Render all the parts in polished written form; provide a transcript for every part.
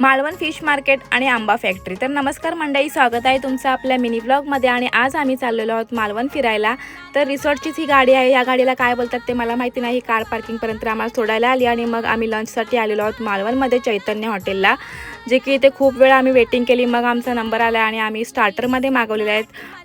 Malvan fish market आणि आंबा factory. तर नमस्कार मंडळी, स्वागत आहे तुमचं आपल्या मिनी ब्लॉगमध्ये। आणि आज आम्ही चाललेलो आहोत मालवण फिरायला। तर रिसॉर्टचीच ही गाडी आहे, या गाडीला काय बोलतात ते मला माहिती नाही। कार पार्किंगपर्यंत आम्हाला सोडायला आली आणि मग आम्ही लंचसाठी आलेलो आहोत मालवणमध्ये चैतन्य हॉटेलला, जे की इथे खूप वेळ आम्ही वेटिंग केली। मग आमचा नंबर आला आणि आम्ही स्टार्टरमध्ये मागवलेले आहेत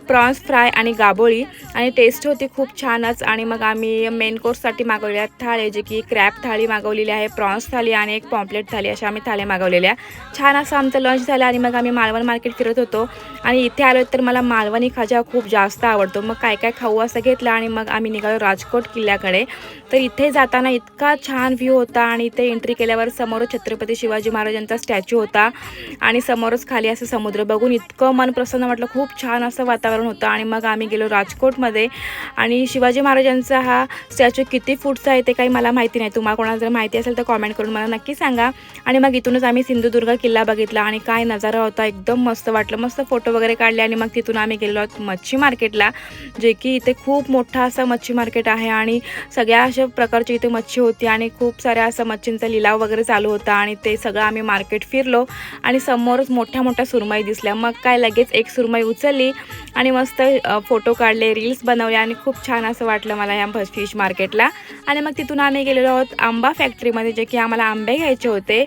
प्रॉन्स फ्राय आणि गाबोळी, आणि टेस्ट होती खूप छानच। आणि मग आम्ही मेन कोर्ससाठी मागवलेल्या थाळी, जे की क्रॅब थाळी मागवलेली आहे, प्रॉन्स थाळी आणि एक पॉम्पलेट थाळी, अशा आम्ही थाळ्या मागवलेल्या। छान असं आमचं लंच झालं आणि मग आम्ही मालवण मार्केट फिरत होतो। आणि इथे आलो तर मला मालवणी खाजा खूप जास्त आवडतो। मग काय काय खाऊ असं घेतलं आणि मग आम्ही निघालो राजकोट किल्ल्याकडे। तर इथे जाताना इतका छान व्ह्यू होता आणि इथे एंट्री केल्यावर समोर छत्रपती शिवाजी महाराजांचा स्टॅच्यू होता आणि समोरच खाली असं समुद्र बघून इतकं मन प्रसन्न वाटलं, खूप छान असं वातावरण होतं। आणि मग आम्ही गेलो राजकोटमध्ये। आणि शिवाजी महाराजांचा हा स्टॅच्यू किती फूटचा आहे ते काही मला माहिती नाही, तुम्हाला कोणाला जर माहिती असेल तर कॉमेंट करून मला नक्की सांगा। आणि मग इथूनच आम्ही सिंधुदुर्ग किल्ला बघितला आणि काय नजारा होता, एकदम मस्त वाटलं, मस्त फोटो वगैरे काढले। आणि मग तिथून आम्ही गेलो आहोत मच्छी मार्केटला, जे की इथे खूप मोठा असं मच्छी मार्केट आहे आणि सगळ्या अशा प्रकारची इथे मच्छी होती आणि खूप साऱ्या असं मच्छींचा लिलाव वगैरे चालू होता। आणि ते सगळं आम्ही मार्केट फिरलो आणि समोरच मोठ्या मोठ्या सुरमई दिसल्या। मग काय लगेच एक सुरमई उचलली आणि मस्त फोटो काढले, रील्स बनवले आणि खूप छान असं वाटलं मला या फिश मार्केटला। आणि मग तिथून आम्ही गेलेलो आहोत आंबा फॅक्टरीमध्ये, जे की आम्हाला आंबे घ्यायचे होते।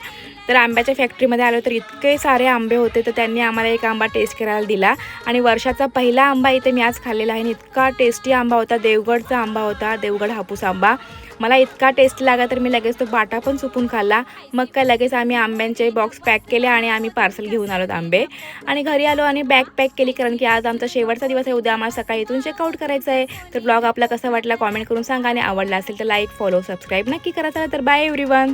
तर आंब्याच्या फॅक्टरीमध्ये आलो तर इतके सारे आंबे होते, तर त्यांनी आम्हाला एक आंबा टेस्ट करायला दिला आणि वर्षाचा पहिला आंबा इथे मी आज खाल्लेला आहे। इतका टेस्टी आंबा होता, देवगडचा आंबा होता, देवगड हापूस आंबा। मला इतका टेस्ट लागला तर मी लगेच तो बाटा पण सुकून खाल्ला। मग काय लगेच आम्ही आंब्यांचे बॉक्स पॅक केले आणि आम्ही पार्सल घेऊन आलो आंबे आणि घरी आलो आणि बॅग पॅक केली, कारण की आज आमचा शेवटचा दिवस आहे, उद्या आम्हाला सकाळी इथून चेकआउट करायचं आहे। तर ब्लॉग आपला कसा वाटला कॉमेंट करून सांगा आणि आवडला असेल तर लाईक, फॉलो, सबस्क्राईब नक्की करा। चला तर बाय एव्हरीवन।